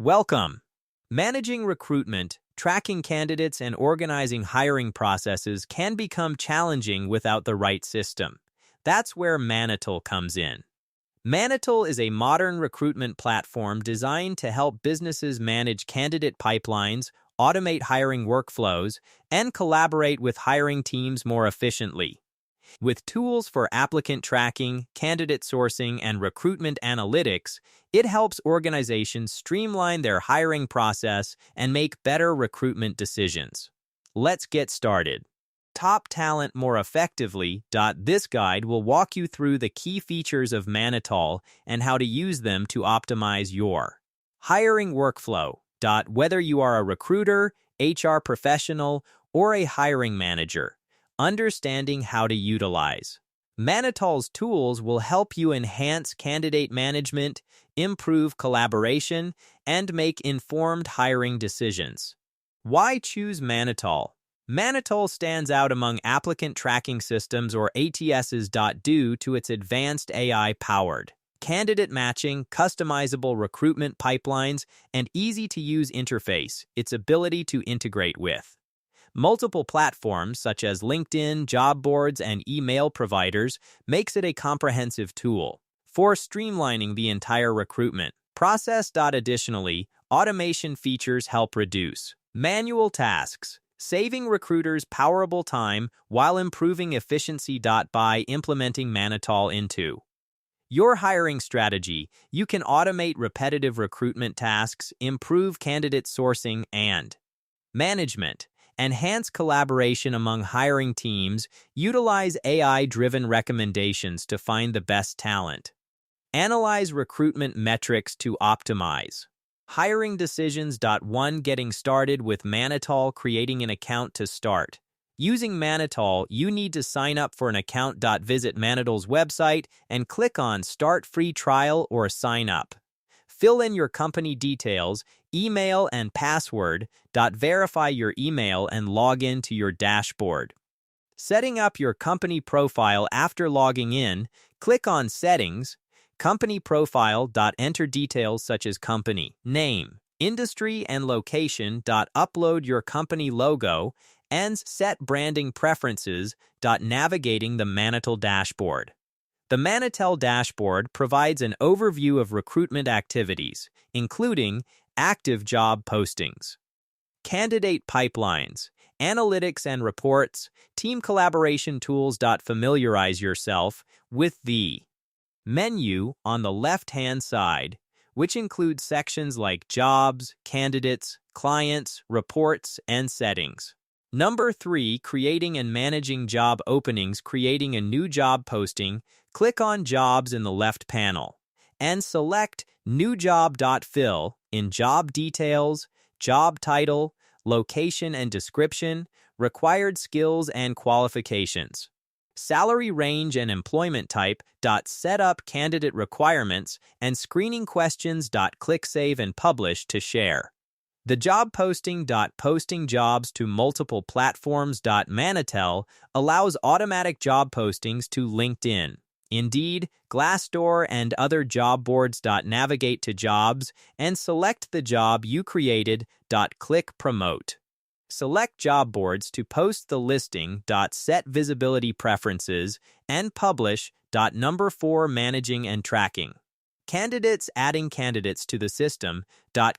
Welcome. Managing recruitment, tracking candidates, and organizing hiring processes can become challenging without the right system. That's where Manatal comes in. Manatal is a modern recruitment platform designed to help businesses manage candidate pipelines, automate hiring workflows, and collaborate with hiring teams more efficiently. With tools for applicant tracking, candidate sourcing, and recruitment analytics, it helps organizations streamline their hiring process and make better recruitment decisions. Let's get started. Top talent more effectively. This guide will walk you through the key features of Manatal and how to use them to optimize your hiring workflow. Whether you are a recruiter, HR professional, or a hiring manager, understanding how to utilize Manatal's tools will help you enhance candidate management, improve collaboration, and make informed hiring decisions. Why choose Manatal? Manatal stands out among applicant tracking systems or ATSs. Due to its advanced AI-powered candidate matching, customizable recruitment pipelines, and easy-to-use interface, its ability to integrate with multiple platforms such as LinkedIn, job boards, and email providers makes it a comprehensive tool for streamlining the entire recruitment process. Additionally, automation features help reduce manual tasks, saving recruiters valuable time while improving efficiency. By implementing Manatal into your hiring strategy, you can automate repetitive recruitment tasks, improve candidate sourcing and management, enhance collaboration among hiring teams, utilize AI-driven recommendations to find the best talent, analyze recruitment metrics to optimize hiring decisions. 1. Getting started with Manatal. Creating an account to start. Using Manatal, you need to sign up for an account. Visit Manatal's website and click on Start Free Trial or Sign Up. Fill in your company details, email, and password. Verify your email and log in to your dashboard. Setting up your company profile. After logging in, click on Settings, Company Profile. Enter details such as company name, industry, and location. Upload your company logo and set branding preferences. Navigating the Manatal dashboard. The Manatal dashboard provides an overview of recruitment activities, including active job postings, candidate pipelines, analytics and reports, team collaboration tools. Familiarize yourself with the menu on the left-hand side, which includes sections like jobs, candidates, clients, reports, and settings. Number 3. Creating and managing job openings. Creating a new job posting. Click on Jobs in the left panel and select New Job. Fill in job details, job title, location and description, required skills and qualifications, salary range and employment type. Set up candidate requirements and screening questions. Click Save and Publish to share the job posting. Posting jobs to multiple platforms. Manatal allows automatic job postings to LinkedIn, Indeed, Glassdoor, and other job boards. Navigate to Jobs and select the job you created. Click Promote. Select job boards to post the listing. Set visibility preferences and publish. Number 4. Managing and tracking candidates. Adding candidates to the system.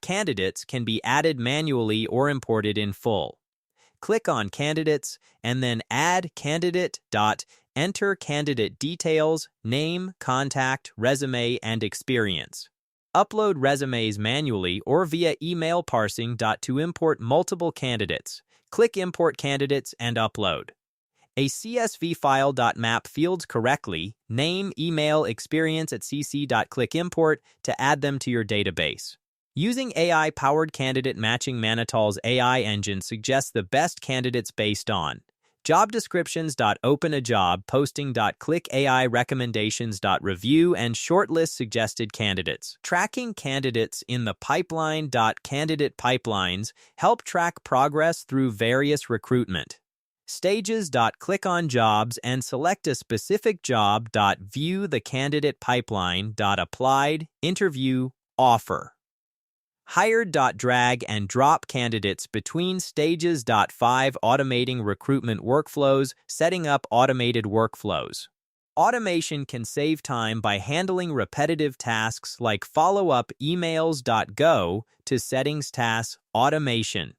Candidates can be added manually or imported in full. Click on Candidates and then Add Candidate. Enter candidate details, name, contact, resume, and experience. Upload resumes manually or via email parsing. To import multiple candidates, click Import Candidates and upload a CSV file. Map fields correctly, name, email, experience, etc. Click Import to add them to your database. Using AI-powered candidate matching. Manatal's AI engine suggests the best candidates based on job descriptions. Open a job posting. Click AI recommendations. Review and shortlist suggested candidates. Tracking candidates in the pipeline. Candidate pipelines help track progress through various recruitment stages. Click on Jobs and select a specific job. View the candidate pipeline. Applied, interview, offer. Hired.drag and drop candidates between stages. 5. Automating recruitment workflows, setting up automated workflows. Automation can save time by handling repetitive tasks like follow-up emails. Go to Settings tasks, Automation.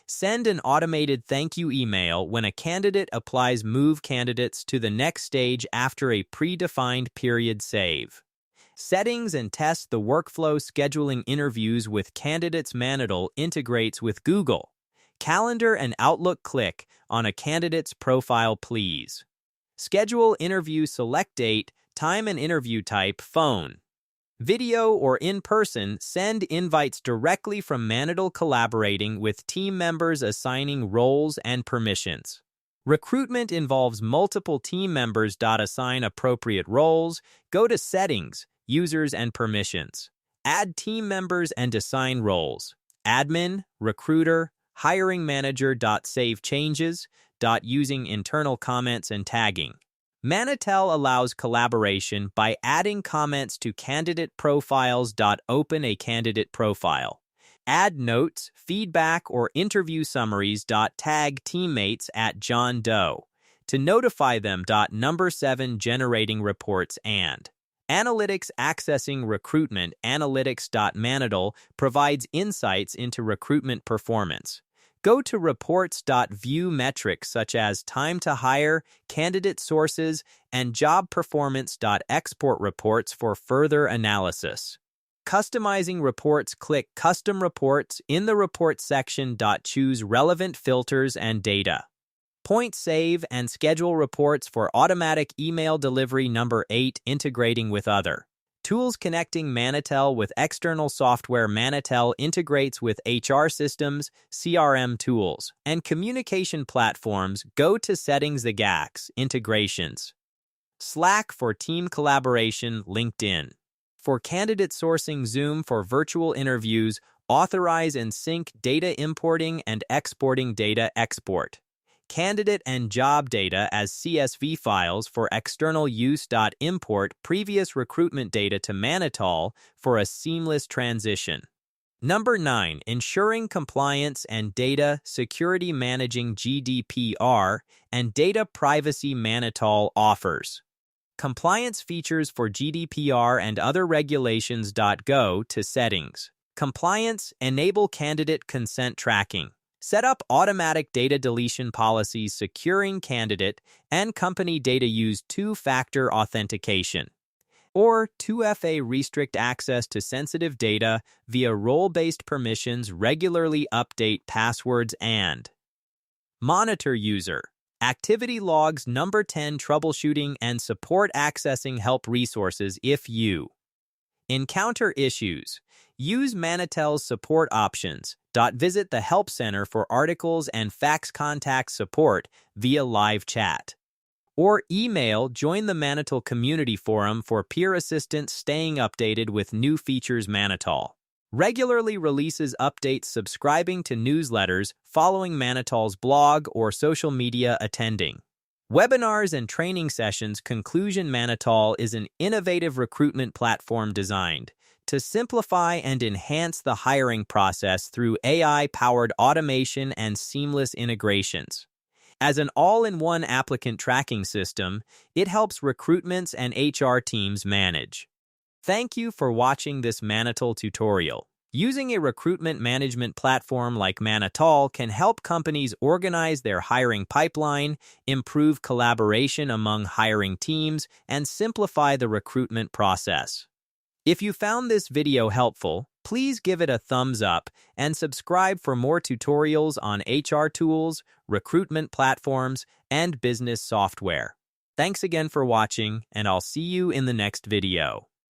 Send an automated thank you email when a candidate applies. Move candidates to the next stage after a predefined period. Save. Settings and test the workflow. Scheduling interviews with candidates. Manatal integrates with Google Calendar and Outlook. Click on a candidate's profile, please. Schedule interview. Select date, time and interview type, phone, video, or in person. Send invites directly from Manatal. Collaborating with team members, assigning roles and permissions. Recruitment involves multiple team members. Assign appropriate roles. Go to Settings, Users and Permissions. Add team members and assign roles. Admin, recruiter, hiring manager. Save changes. Using internal comments and tagging. Manatal allows collaboration by adding comments to candidate profiles. Open a candidate profile. Add notes, feedback, or interview summaries. Tag teammates at John Doe to notify them. 7. Generating reports and analytics. Accessing recruitment analytics. Manatal provides insights into recruitment performance. Go to reports. View metrics such as time to hire, candidate sources, and job performance. Export reports for further analysis. Customizing reports. Click Custom Reports in the Report section. Choose relevant filters and data. Point, save, and schedule reports for automatic email delivery. 8. Integrating with other tools. Connecting Manatal with external software. Manatal integrates with HR systems, CRM tools, and communication platforms. Go to Settings. The GACs, Integrations. Slack for team collaboration. LinkedIn for candidate sourcing. Zoom for virtual interviews. Authorize and sync data. Importing and exporting data. Export candidate and job data as CSV files for external use. Import previous recruitment data to Manatal for a seamless transition. 9. Ensuring compliance and data security. Managing GDPR and data privacy. Manatal offers compliance features for GDPR and other regulations. Go to Settings. Compliance. Enable candidate consent tracking. Set up automatic data deletion policies. Securing candidate and company data. Use two-factor authentication or 2FA. Restrict access to sensitive data via role-based permissions. Regularly update passwords and monitor user activity logs. 10. Troubleshooting and support. Accessing help resources if you encounter issues. Use Manatal's support options. Visit the Help Center for articles and fax contact support via live chat. Or email. Join the Manatal Community Forum for peer assistance. Staying updated with new features. Manatal regularly releases updates. Subscribing to newsletters. Following Manatal's blog or social media. Attending webinars and training sessions. Conclusion. Manatal is an innovative recruitment platform designed to simplify and enhance the hiring process through AI-powered automation and seamless integrations. As an all-in-one applicant tracking system, it helps recruitments and HR teams manage. Thank you for watching this Manatal tutorial. Using a recruitment management platform like Manatal can help companies organize their hiring pipeline, improve collaboration among hiring teams, and simplify the recruitment process. If you found this video helpful, please give it a thumbs up and subscribe for more tutorials on HR tools, recruitment platforms, and business software. Thanks again for watching, and I'll see you in the next video.